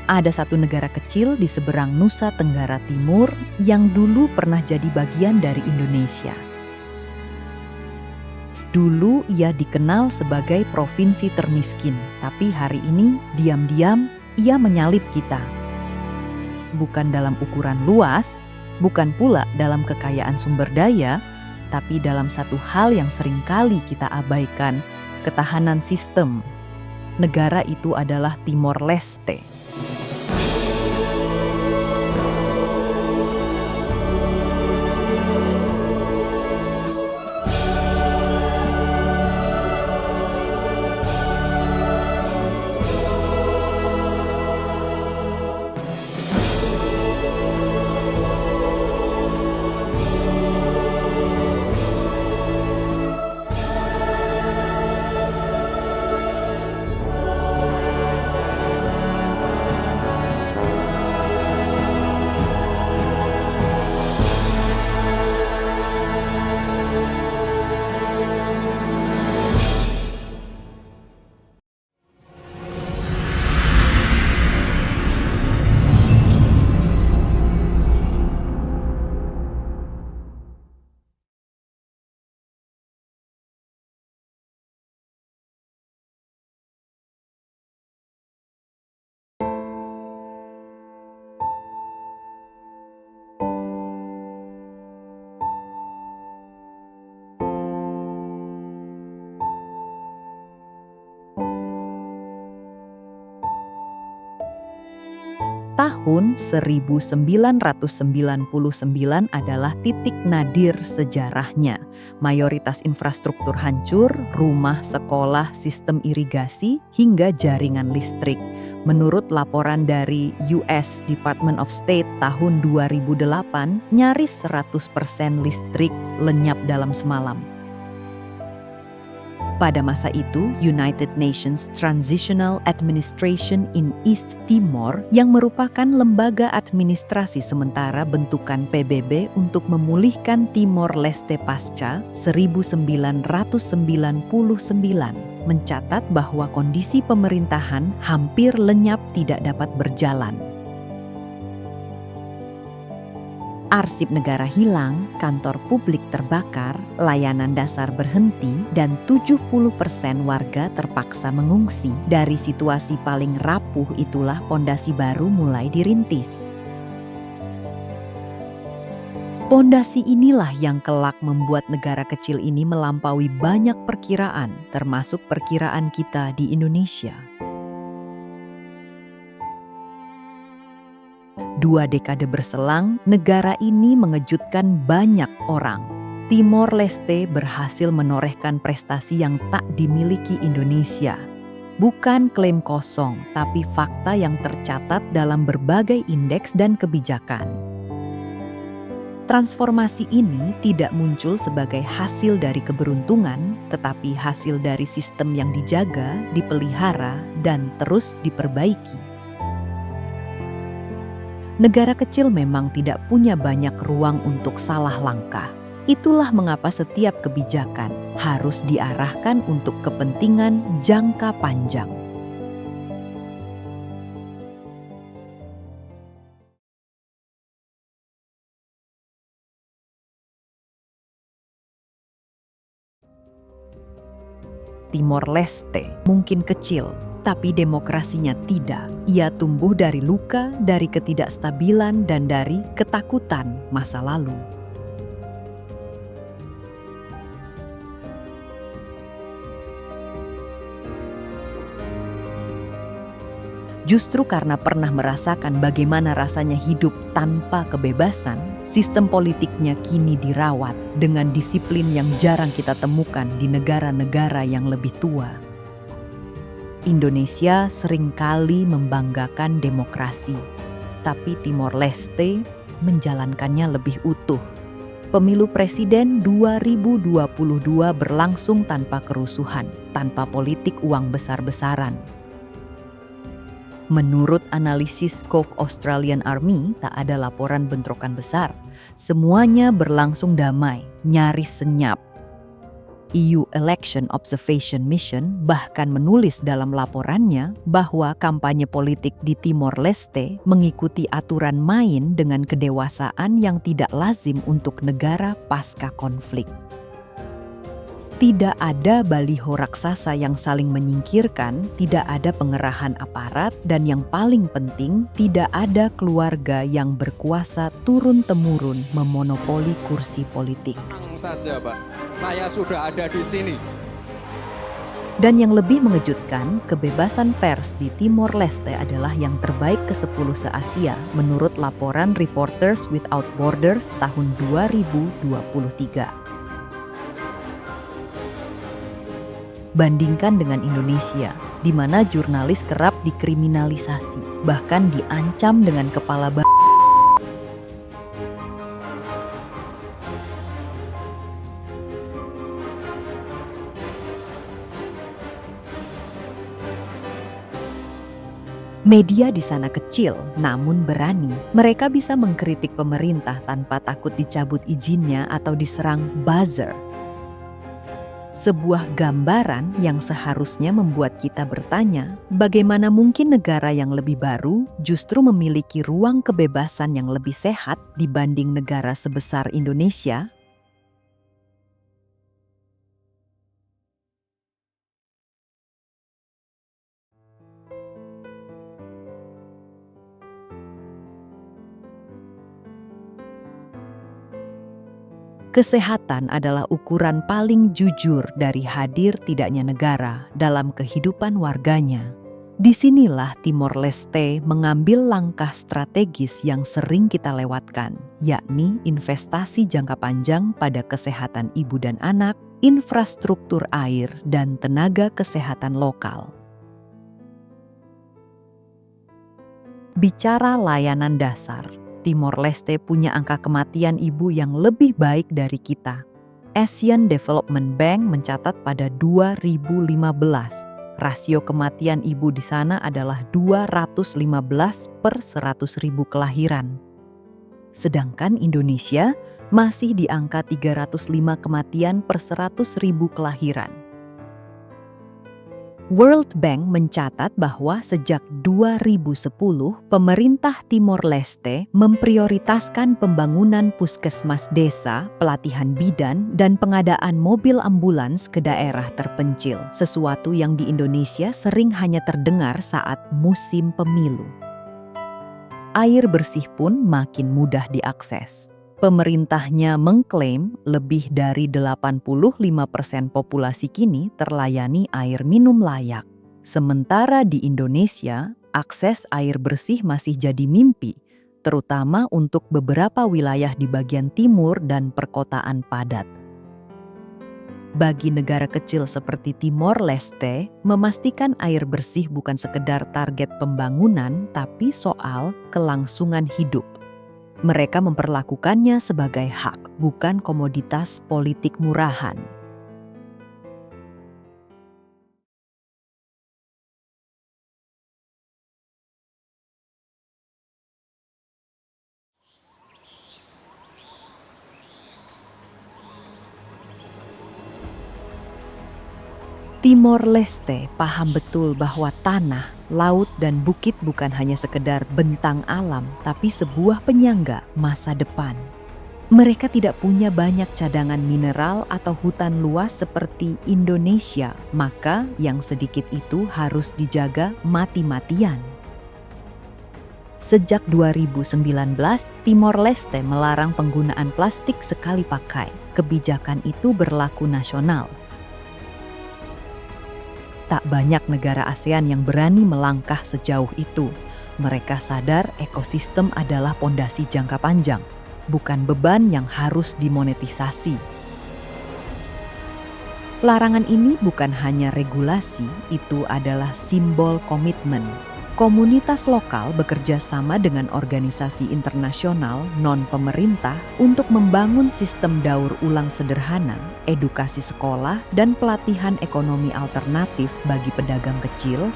Ada satu negara kecil di seberang Nusa Tenggara Timur yang dulu pernah jadi bagian dari Indonesia. Dulu ia dikenal sebagai provinsi termiskin, tapi hari ini diam-diam ia menyalip kita. Bukan dalam ukuran luas, bukan pula dalam kekayaan sumber daya, tapi dalam satu hal yang seringkali kita abaikan, ketahanan sistem. Negara itu adalah Timor Leste. Tahun 1999 adalah titik nadir sejarahnya. Mayoritas infrastruktur hancur, rumah, sekolah, sistem irigasi, hingga jaringan listrik. Menurut laporan dari US Department of State tahun 2008, nyaris 100% listrik lenyap dalam semalam. Pada masa itu, United Nations Transitional Administration in East Timor yang merupakan lembaga administrasi sementara bentukan PBB untuk memulihkan Timor Leste pasca 1999 mencatat bahwa kondisi pemerintahan hampir lenyap tidak dapat berjalan. Arsip negara hilang, kantor publik terbakar, layanan dasar berhenti, dan 70% warga terpaksa mengungsi. Dari situasi paling rapuh itulah pondasi baru mulai dirintis. Pondasi inilah yang kelak membuat negara kecil ini melampaui banyak perkiraan, termasuk perkiraan kita di Indonesia. 2 dekade berselang, negara ini mengejutkan banyak orang. Timor Leste berhasil menorehkan prestasi yang tak dimiliki Indonesia. Bukan klaim kosong, tapi fakta yang tercatat dalam berbagai indeks dan kebijakan. Transformasi ini tidak muncul sebagai hasil dari keberuntungan, tetapi hasil dari sistem yang dijaga, dipelihara, dan terus diperbaiki. Negara kecil memang tidak punya banyak ruang untuk salah langkah. Itulah mengapa setiap kebijakan harus diarahkan untuk kepentingan jangka panjang. Timor Leste mungkin kecil, tapi demokrasinya tidak. Ia tumbuh dari luka, dari ketidakstabilan, dan dari ketakutan masa lalu. Justru karena pernah merasakan bagaimana rasanya hidup tanpa kebebasan, sistem politiknya kini dirawat dengan disiplin yang jarang kita temukan di negara-negara yang lebih tua. Indonesia seringkali membanggakan demokrasi, tapi Timor Leste menjalankannya lebih utuh. Pemilu Presiden 2022 berlangsung tanpa kerusuhan, tanpa politik uang besar-besaran. Menurut analisis Cove Australian Army, tak ada laporan bentrokan besar. Semuanya berlangsung damai, nyaris senyap. EU Election Observation Mission bahkan menulis dalam laporannya bahwa kampanye politik di Timor Leste mengikuti aturan main dengan kedewasaan yang tidak lazim untuk negara pasca konflik. Tidak ada baliho raksasa yang saling menyingkirkan, tidak ada pengerahan aparat, dan yang paling penting, tidak ada keluarga yang berkuasa turun-temurun memonopoli kursi politik. Tenang saja, Pak. Saya sudah ada di sini. Dan yang lebih mengejutkan, kebebasan pers di Timor Leste adalah yang terbaik ke-10 se-Asia menurut laporan Reporters Without Borders tahun 2023. Bandingkan dengan Indonesia, di mana jurnalis kerap dikriminalisasi, bahkan diancam dengan kepala Media di sana kecil, namun berani. Mereka bisa mengkritik pemerintah tanpa takut dicabut izinnya atau diserang buzzer. Sebuah gambaran yang seharusnya membuat kita bertanya, bagaimana mungkin negara yang lebih baru justru memiliki ruang kebebasan yang lebih sehat dibanding negara sebesar Indonesia? Kesehatan adalah ukuran paling jujur dari hadir tidaknya negara dalam kehidupan warganya. Disinilah Timor Leste mengambil langkah strategis yang sering kita lewatkan, yakni investasi jangka panjang pada kesehatan ibu dan anak, infrastruktur air, dan tenaga kesehatan lokal. Bicara layanan dasar, Timor Leste punya angka kematian ibu yang lebih baik dari kita. Asian Development Bank mencatat pada 2015, rasio kematian ibu di sana adalah 215 per 100.000 kelahiran. Sedangkan Indonesia masih di angka 305 kematian per 100.000 kelahiran. World Bank mencatat bahwa sejak 2010, pemerintah Timor Leste memprioritaskan pembangunan puskesmas desa, pelatihan bidan, dan pengadaan mobil ambulans ke daerah terpencil, sesuatu yang di Indonesia sering hanya terdengar saat musim pemilu. Air bersih pun makin mudah diakses. Pemerintahnya mengklaim lebih dari 85% populasi kini terlayani air minum layak. Sementara di Indonesia, akses air bersih masih jadi mimpi, terutama untuk beberapa wilayah di bagian timur dan perkotaan padat. Bagi negara kecil seperti Timor Leste, memastikan air bersih bukan sekedar target pembangunan, tapi soal kelangsungan hidup. Mereka memperlakukannya sebagai hak, bukan komoditas politik murahan. Timor Leste paham betul bahwa tanah, laut, dan bukit bukan hanya sekedar bentang alam, tapi sebuah penyangga masa depan. Mereka tidak punya banyak cadangan mineral atau hutan luas seperti Indonesia, maka yang sedikit itu harus dijaga mati-matian. Sejak 2019, Timor Leste melarang penggunaan plastik sekali pakai. Kebijakan itu berlaku nasional. Tak banyak negara ASEAN yang berani melangkah sejauh itu. Mereka sadar ekosistem adalah pondasi jangka panjang, bukan beban yang harus dimonetisasi. Larangan ini bukan hanya regulasi, itu adalah simbol komitmen. Komunitas lokal bekerja sama dengan organisasi internasional non-pemerintah untuk membangun sistem daur ulang sederhana, edukasi sekolah, dan pelatihan ekonomi alternatif bagi pedagang kecil.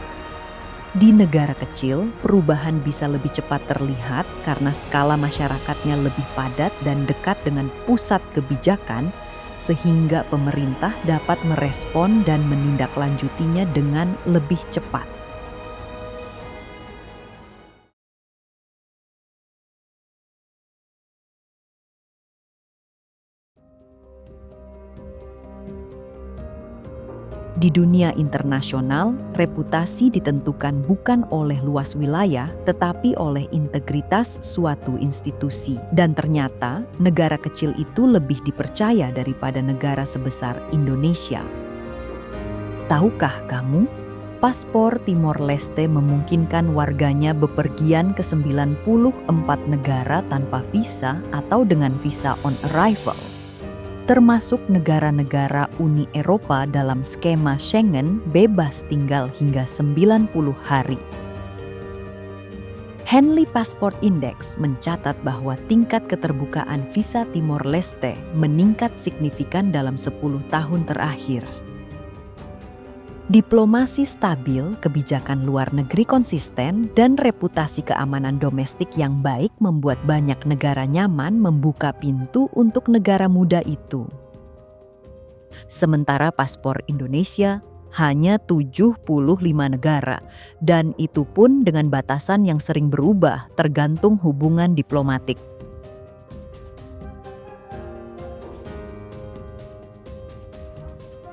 Di negara kecil, perubahan bisa lebih cepat terlihat karena skala masyarakatnya lebih padat dan dekat dengan pusat kebijakan, sehingga pemerintah dapat merespon dan menindaklanjutinya dengan lebih cepat. Di dunia internasional, reputasi ditentukan bukan oleh luas wilayah, tetapi oleh integritas suatu institusi. Dan ternyata, negara kecil itu lebih dipercaya daripada negara sebesar Indonesia. Tahukah kamu, paspor Timor Leste memungkinkan warganya bepergian ke 94 negara tanpa visa atau dengan visa on arrival, termasuk negara-negara Uni Eropa dalam skema Schengen bebas tinggal hingga 90 hari. Henley Passport Index mencatat bahwa tingkat keterbukaan visa Timor Leste meningkat signifikan dalam 10 tahun terakhir. Diplomasi stabil, kebijakan luar negeri konsisten, dan reputasi keamanan domestik yang baik membuat banyak negara nyaman membuka pintu untuk negara muda itu. Sementara paspor Indonesia hanya 75 negara, dan itu pun dengan batasan yang sering berubah tergantung hubungan diplomatik.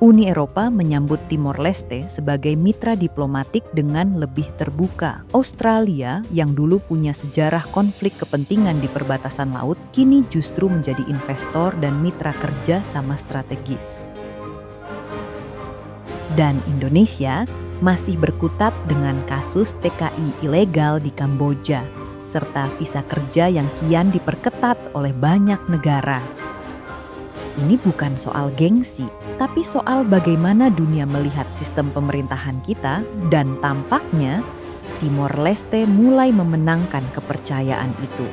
Uni Eropa menyambut Timor Leste sebagai mitra diplomatik dengan lebih terbuka. Australia, yang dulu punya sejarah konflik kepentingan di perbatasan laut, kini justru menjadi investor dan mitra kerja sama strategis. Dan Indonesia masih berkutat dengan kasus TKI ilegal di Kamboja, serta visa kerja yang kian diperketat oleh banyak negara. Ini bukan soal gengsi, tapi soal bagaimana dunia melihat sistem pemerintahan kita, dan tampaknya Timor Leste mulai memenangkan kepercayaan itu.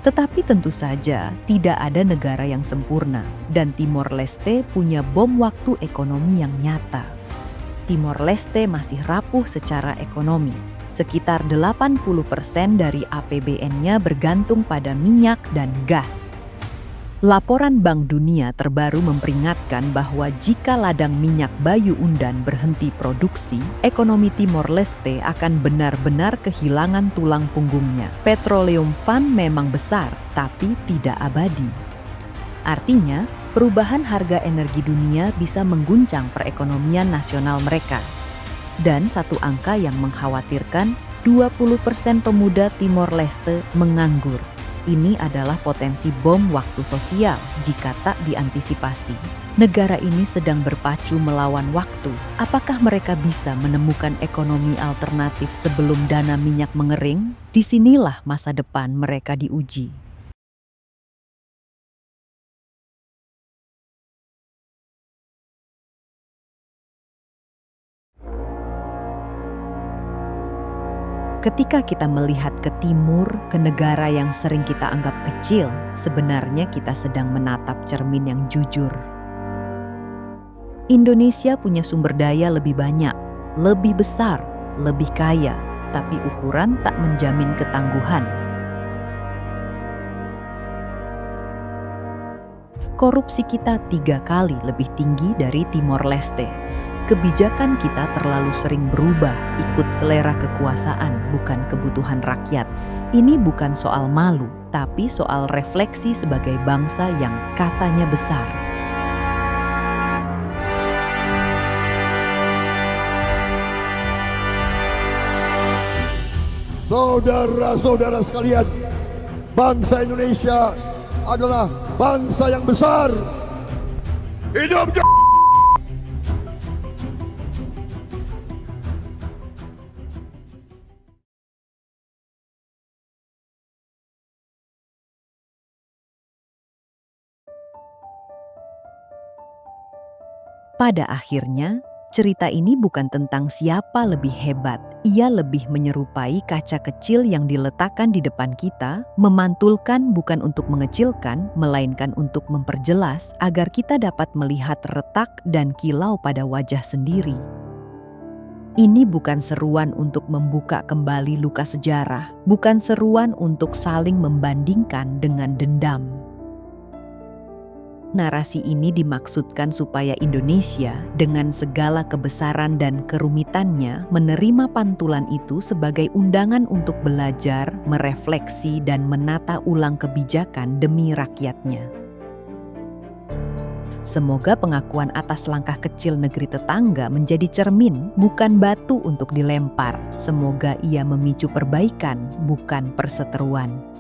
Tetapi tentu saja tidak ada negara yang sempurna, dan Timor Leste punya bom waktu ekonomi yang nyata. Timor Leste masih rapuh secara ekonomi. Sekitar 80% dari APBN-nya bergantung pada minyak dan gas. Laporan Bank Dunia terbaru memperingatkan bahwa jika ladang minyak Bayu Undan berhenti produksi, ekonomi Timor Leste akan benar-benar kehilangan tulang punggungnya. Petroleum Fund memang besar, tapi tidak abadi. Artinya, perubahan harga energi dunia bisa mengguncang perekonomian nasional mereka. Dan satu angka yang mengkhawatirkan, 20% pemuda Timor Leste menganggur. Ini adalah potensi bom waktu sosial jika tak diantisipasi. Negara ini sedang berpacu melawan waktu. Apakah mereka bisa menemukan ekonomi alternatif sebelum dana minyak mengering? Disinilah masa depan mereka diuji. Ketika kita melihat ke timur, ke negara yang sering kita anggap kecil, sebenarnya kita sedang menatap cermin yang jujur. Indonesia punya sumber daya lebih banyak, lebih besar, lebih kaya, tapi ukuran tak menjamin ketangguhan. Korupsi kita 3 kali lebih tinggi dari Timor Leste. Kebijakan kita terlalu sering berubah ikut selera kekuasaan, bukan kebutuhan rakyat. Ini bukan soal malu, tapi soal refleksi sebagai bangsa yang katanya besar. Saudara-saudara sekalian, bangsa Indonesia adalah bangsa yang besar. Hidup Pada akhirnya, Cerita ini bukan tentang siapa lebih hebat. Ia lebih menyerupai kaca kecil yang diletakkan di depan kita, memantulkan bukan untuk mengecilkan, melainkan untuk memperjelas agar kita dapat melihat retak dan kilau pada wajah sendiri. Ini bukan seruan untuk membuka kembali luka sejarah, bukan seruan untuk saling membandingkan dengan dendam. Narasi ini dimaksudkan supaya Indonesia dengan segala kebesaran dan kerumitannya menerima pantulan itu sebagai undangan untuk belajar, merefleksi, dan menata ulang kebijakan demi rakyatnya. Semoga pengakuan atas langkah kecil negeri tetangga menjadi cermin, bukan batu untuk dilempar. Semoga ia memicu perbaikan, bukan perseteruan.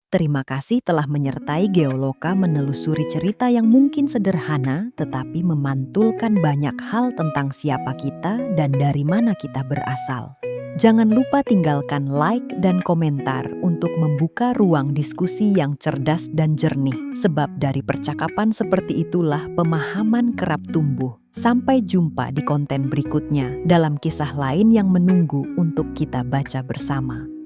Terima kasih telah menyertai Geoloka menelusuri cerita yang mungkin sederhana tetapi memantulkan banyak hal tentang siapa kita dan dari mana kita berasal. Jangan lupa tinggalkan like dan komentar untuk membuka ruang diskusi yang cerdas dan jernih. Sebab dari percakapan seperti itulah pemahaman kerap tumbuh. Sampai jumpa di konten berikutnya dalam kisah lain yang menunggu untuk kita baca bersama.